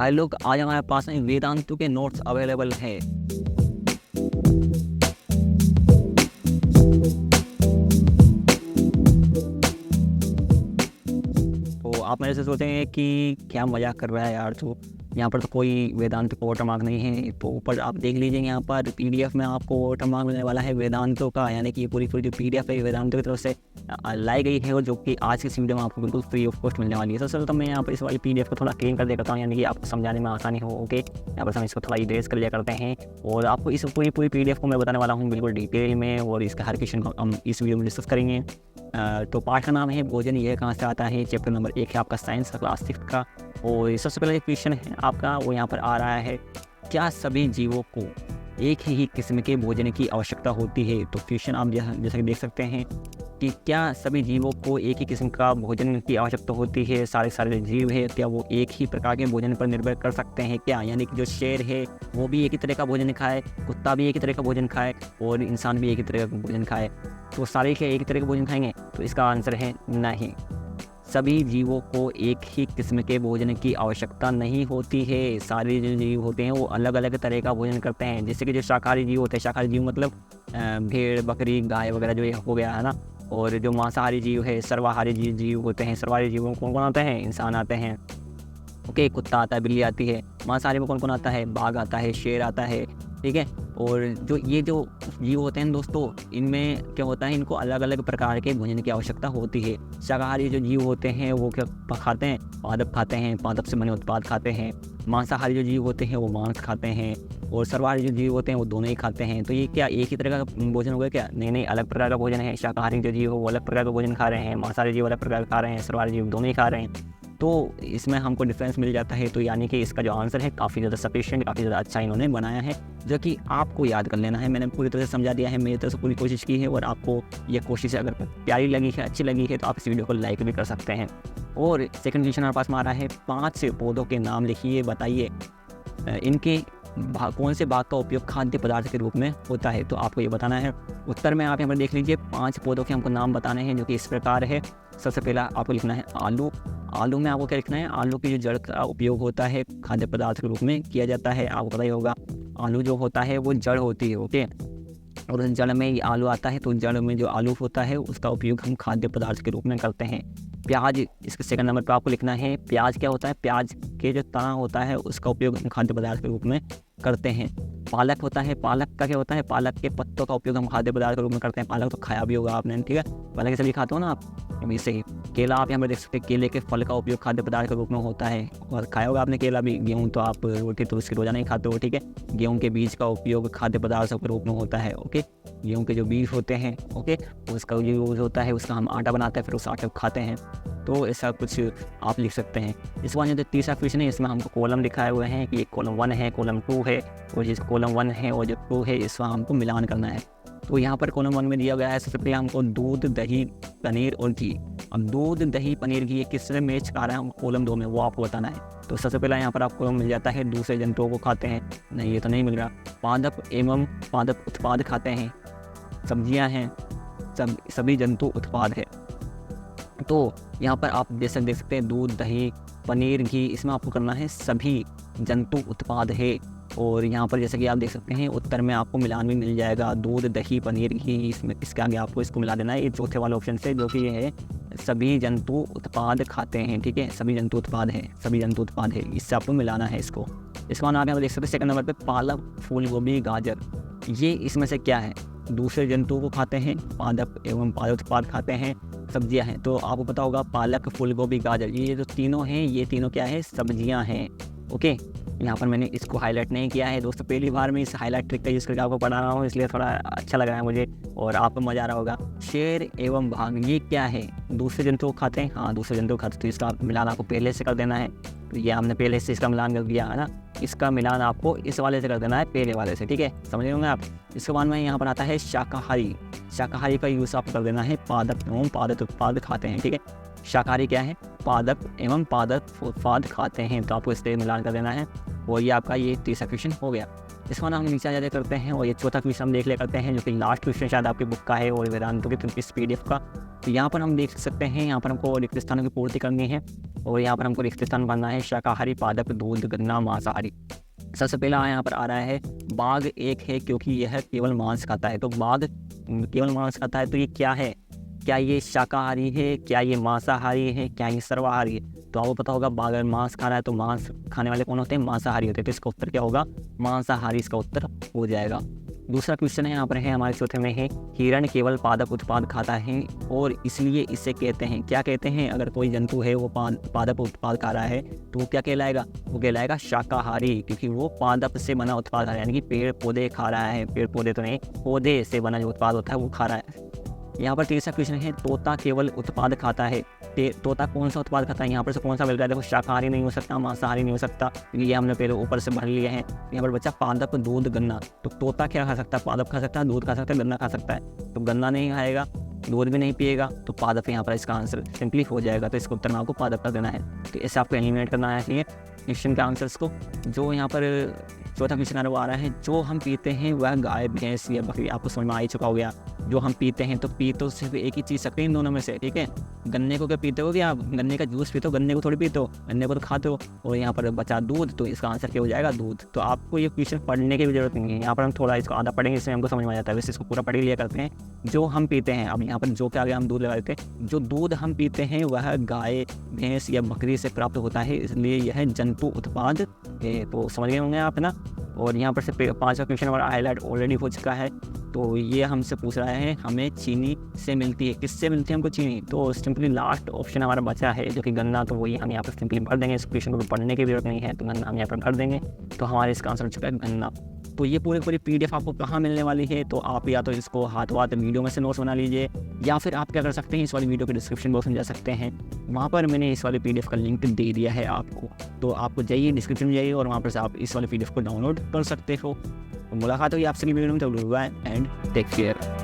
भाई लोग आज हमारे पास में वेदांतु के नोट्स अवेलेबल हैं। तो आप मेरे से सोचेंगे कि क्या मजाक कर रहा है यार, तो यहाँ पर तो कोई वेदांत का वाटरमार्क नहीं है। तो ऊपर आप देख लीजिए, यहाँ पर पीडीएफ में आपको वाटरमार्क मिलने वाला है वेदांतों का, यानी कि ये पूरी जो पीडीएफ है वेदांतों की तरफ से लाई गई है और जो कि आज की इस वीडियो में आपको बिल्कुल फ्री ऑफ कॉस्ट मिलने वाली है। सबसे तो मैं यहाँ पर इस वाली पीडीएफ को थोड़ा क्लीन कर दिया करता हूँ, यानी कि आपको समझाने में आसानी हो। ओके, यहाँ पर हम इसको थोड़ा इरेज कर लिया करते हैं और आपको इस पूरी पीडीएफ को मैं बताने वाला हूँ बिल्कुल डिटेल में, और इसका हर क्वेश्चन को हम इस वीडियो में डिस्कस करेंगे। तो पाठ का नाम है भोजन यह कहाँ से आता है। चैप्टर नंबर 1 है आपका साइंस का, क्लास 6 का। और सबसे पहले क्वेश्चन है आपका, वो यहाँ पर आ रहा है, क्या सभी जीवों को एक ही किस्म के भोजन की आवश्यकता होती है। तो क्वेश्चन आप जैसा कि देख सकते हैं कि क्या सभी जीवों को एक ही किस्म का भोजन की आवश्यकता होती है। सारे जीव है, क्या वो एक ही प्रकार के भोजन पर निर्भर कर सकते हैं क्या, यानी कि जो शेर है वो भी एक ही तरह का भोजन खाए, कुत्ता भी एक ही तरह का भोजन खाए और इंसान भी एक ही तरह का भोजन खाए, तो सारे के एक ही तरह का भोजन खाएंगे। तो इसका आंसर है नहीं, सभी जीवों को एक ही किस्म के भोजन की आवश्यकता नहीं होती है। सारे जो जीव होते हैं वो अलग अलग तरह का भोजन करते हैं। जैसे कि जो शाकाहारी जीव होते हैं, शाकाहारी जीव मतलब भेड़ बकरी गाय वगैरह जो ये हो गया है ना। और जो मांसाहारी जीव है, सर्वाहारी जीव होते हैं। सर्वाहारी जीवों कौन कौन आते हैं, इंसान आते हैं, ओके, कुत्ता आता है, बिल्ली आती है। मांसाहारी में कौन कौन आता है, बाघ आता है, शेर आता है, ठीक है। और जो जीव होते हैं दोस्तों, इनमें क्या होता है, इनको अलग अलग प्रकार के भोजन की आवश्यकता होती है। शाकाहारी जो जीव होते हैं वो क्या खाते हैं, पादप खाते हैं, पादप से बने उत्पाद खाते हैं। मांसाहारी जो जीव होते हैं वो मांस खाते हैं, और सर्वाहारी जो जीव होते हैं वो दोनों ही खाते हैं। तो ये क्या एक ही तरह का भोजन हो गया क्या, नहीं, अलग प्रकार का भोजन है। शाकाहारी जो जीव हो वो अलग प्रकार का भोजन खा रहे हैं, मांसाहारी जीव अलग प्रकार का खा रहे हैं, सर्वाहारी जीव दोनों ही खा रहे हैं। तो इसमें हमको डिफरेंस मिल जाता है। तो यानी कि इसका जो आंसर है काफ़ी ज़्यादा सफिशिएंट, काफ़ी ज़्यादा अच्छा इन्होंने बनाया है, जो कि आपको याद कर लेना है। मैंने पूरी तरह से समझा दिया है, मेरी तरफ से पूरी कोशिश की है, और आपको ये कोशिश अगर प्यारी लगी है, अच्छी लगी है, तो आप इस वीडियो को लाइक भी कर सकते हैं। और सेकंड क्वेश्चन हमारे पास में आ रहा है, 5 पौधों के नाम लिखिए, बताइए इनके कौन से भाग का उपयोग खाद्य पदार्थ के रूप में होता है। तो आपको ये बताना है। उत्तर में आप यहाँ पर देख लीजिए, 5 पौधों के हमको नाम बताने हैं, जो कि इस प्रकार है। सबसे पहला आपको लिखना है आलू। आलू में आपको क्या लिखना है, आलू की जो जड़ का उपयोग होता है खाद्य पदार्थ के रूप में किया जाता है। आपको पता ही होगा, आलू जो होता है वो जड़ होती है, ओके, और उस जड़ में आलू आता है। तो जड़ में जो आलू होता है उसका उपयोग हम खाद्य पदार्थ के रूप में करते हैं। प्याज, इसके सेकंड नंबर पर आपको लिखना है, प्याज क्या होता है, प्याज के जो तना होता है उसका उपयोग हम खाद्य पदार्थ के रूप में करते हैं। पालक होता है, पालक का क्या होता है, पालक के पत्तों का उपयोग हम खाद्य पदार्थ के रूप में करते हैं। पालक तो खाया भी होगा आपने, ठीक है, पालक के सभी खाते हो ना आप, वैसे ही। केला आप यहाँ पर देख सकते हैं, केले के फल का उपयोग खाद्य पदार्थ के रूप में होता है, और खाया होगा आपने केला भी। गेहूँ तो आप रोटी तो उसकी रोजाना ही खाते हो, ठीक है। गेहूँ के बीज का उपयोग खाद्य पदार्थ के रूप में होता है, ओके। गेहूँ के जो बीज होते हैं, ओके, उसका जो यूज़ होता है, उसका हम आटा बनाते हैं, फिर उस आटे को खाते हैं। तो ऐसा कुछ आप लिख सकते हैं। इस बार जो तीसरा क्वेश्चन है, इसमें हमको कॉलम लिखाए हुए हैं कि कॉलम 1 है, कॉलम 2 है, और जिस कॉलम 1 है और जो 2 है इसका हमको मिलान करना है। तो यहाँ पर कॉलम 1 में दिया गया है, सबसे पहले हमको दूध, दही, पनीर और घी। अब दूध, दही, पनीर, घी ये किससे मैच कर रहा है कॉलम 2 में, वो आपको बताना है। तो सबसे पहले यहाँ पर आपको मिल जाता है, दूसरे जंतुओं को खाते हैं, नहीं ये तो नहीं मिल रहा। पादप एवं पादप उत्पाद खाते हैं, सब्जियाँ हैं, सभी जंतु उत्पाद है। तो यहाँ पर आप जैसे देख सकते हैं, दूध, दही, पनीर, घी, इसमें आपको करना है सभी जंतु उत्पाद है। और यहाँ पर जैसे कि आप देख सकते हैं, उत्तर में आपको मिलान भी मिल जाएगा, दूध, दही, पनीर, घी, इसमें इसके आगे आपको इसको मिला देना है, ये चौथे वाले ऑप्शन से, जो कि ये है सभी जंतु उत्पाद खाते हैं, ठीक है, सभी जंतु उत्पाद है, सभी जंतु उत्पाद है, इससे आपको मिलाना है इसको। इसके बाद आप यहाँ पर देख सकते हैं, सेकंड नंबर पर पालक, फूल गोभी, गाजर, ये इसमें से क्या है, दूसरे जंतुओं को खाते हैं, पादप एवं पादप उत्पाद खाते हैं, सब्जियां हैं। तो आपको पता होगा पालक, फूल गोभी, गाजर, ये जो तीनों हैं, ये तीनों क्या है, सब्जियां हैं, ओके। यहाँ पर मैंने इसको हाईलाइट नहीं किया है दोस्तों, पहली बार मैं इस हाईलाइट ट्रिक का यूज़ करके आपको पढ़ा रहा हूँ, इसलिए थोड़ा अच्छा लग रहा है मुझे और आपको मज़ा आ रहा होगा। शेर एवं बाघ, ये क्या है, दूसरे जंतु को खाते हैं, हाँ दूसरे जंतु को खाते हैं। तो इसका मिलान आपको पहले से कर देना है। तो ये हमने पहले से इसका मिलान कर दिया है ना, इसका मिलान आपको इस वाले से कर देना है, पहले वाले से, ठीक है, समझ होंगे आप। इसके बाद में यहाँ पर आता है शाकाहारी। शाकाहारी का यूज़ आपको कर देना है, पादप एवं पादप उत्पाद खाते हैं, ठीक है। शाकाहारी क्या है, पादप एवं पादप उत्पाद खाते हैं, तो आपको इससे मिलान कर देना है। और ये आपका ये तीसरा क्वेश्चन हो गया। इसको ना हम नीचे आ जाते करते हैं और ये चौथा क्वेश्चन हम देख लिया करते हैं, जो कि लास्ट क्वेश्चन शायद आपकी बुक का है और वेदांतों के इस PDF का। तो यहाँ पर हम देख सकते हैं, यहाँ पर हमको रिक्त स्थानों की पूर्ति करनी है और यहाँ पर हमको रिक्त स्थान बनना है शाकाहारी, पादप, दूध, गन्ना, मांसाहारी। सबसे पहला यहाँ पर आ रहा है बाघ एक है क्योंकि यह केवल मांस खाता है। तो बाघ केवल मांस खाता है तो ये क्या है? क्या ये शाकाहारी है, क्या ये मांसाहारी है, क्या ये सर्वाहारी है? तो आपको पता होगा बाघ अगर मांस खा रहा है तो मांस खाने वाले कौन होते हैं? मांसाहारी होते हैं। तो इसका उत्तर क्या होगा? मांसाहारी इसका उत्तर हो जाएगा। दूसरा क्वेश्चन है यहाँ पर है हमारे चौथे में है हिरण केवल पादप उत्पाद खाता है और इसलिए इसे कहते हैं, क्या कहते हैं? अगर कोई जंतु है वो पादप उत्पाद खा रहा है तो वो क्या कहलाएगा? वो कहलाएगा शाकाहारी, क्योंकि वो पादप से बना उत्पाद खा रहा है, यानी कि पेड़ पौधे खा रहा है। पेड़ पौधे तो नहीं, पौधे से बना जो उत्पाद होता है वो खा रहा है। यहाँ पर तीसरा क्वेश्चन है तोता केवल उत्पाद खाता है। तोता कौन सा उत्पाद खाता है? यहाँ पर से कौन सा मिल रहा है? देखो, शाकाहारी नहीं हो सकता, मांसाहारी नहीं हो सकता, क्योंकि ये हमने पहले ऊपर से भर लिए हैं। यहाँ पर बच्चा पादप, दूध, गन्ना। तो तोता क्या खा सकता है? पादप खा सकता है, दूध खा सकता है, गन्ना खा सकता है। तो गन्ना नहीं खाएगा, दूध भी नहीं पिएगा, तो पादप यहाँ पर इसका आंसर सिंपली हो जाएगा। तो इसका उत्तर में आपको पादप का देना है। तो ऐसे आपको एलिमिनेट करना चाहिए क्वेश्चन के आंसर्स को। जो यहाँ पर चौथा क्वेश्चन वो आ रहा है जो हम पीते हैं वह गाय, भैंस या बकरी, आपको समझ में आ ही चुका हो गया। जो हम पीते हैं तो पी तो सिर्फ एक ही चीज़ सकते हैं इन दोनों में से, ठीक है। गन्ने को क्या पीते हो? कि आप गन्ने का जूस पीते हो? गन्ने को थोड़ी पीते हो, गन्ने को तो खाते हो। और यहाँ पर बचा दूध, तो इसका आंसर क्या हो जाएगा? दूध। तो आपको ये क्वेश्चन पढ़ने की भी जरूरत नहीं है। यहाँ पर हम थोड़ा इसको आधा पढ़ेंगे, इसमें हमको समझ में आ जाता है। वैसे इसको पूरा पढ़ लिया करते हैं। जो हम पीते हैं, अब यहाँ पर जो के आगे हम दूध लगा देते हैं, जो दूध हम पीते हैं वह गाय, भैंस या बकरी से प्राप्त होता है, इसलिए यह जंतु उत्पाद है। तो समझ गए होंगे आप, है ना। और यहाँ पर से 5वां क्वेश्चन हमारा हाईलाइट ऑलरेडी हो चुका है। तो ये हमसे पूछ रहा है हमें चीनी से मिलती है, किससे मिलती है हमको चीनी? तो सिंपली लास्ट ऑप्शन हमारा बचा है जो कि गन्ना। तो वही हम यहाँ पर सिंपली भर देंगे, इस क्वेश्चन को पढ़ने की जरूरत नहीं है, तो गन्ना हम यहाँ पर भर देंगे। तो हमारे इसका आंसर हो चुका है गन्ना। तो ये पूरी PDF आपको कहाँ मिलने वाली है? तो आप या तो इसको हाथ वीडियो में से नोट्स बना लीजिए, या फिर आप क्या कर सकते हैं, इस वाली वीडियो के डिस्क्रिप्शन बॉक्स में जा सकते हैं। वहाँ पर मैंने इस वाले PDF का लिंक दे दिया है आपको। तो आपको जाइए, डिस्क्रिप्शन में जाइए और वहाँ पर से आप इस वाले PDF को डाउनलोड कर सकते हो। तो मुलाकात होगी आपसे वीडियो में। तो बाय एंड टेक केयर।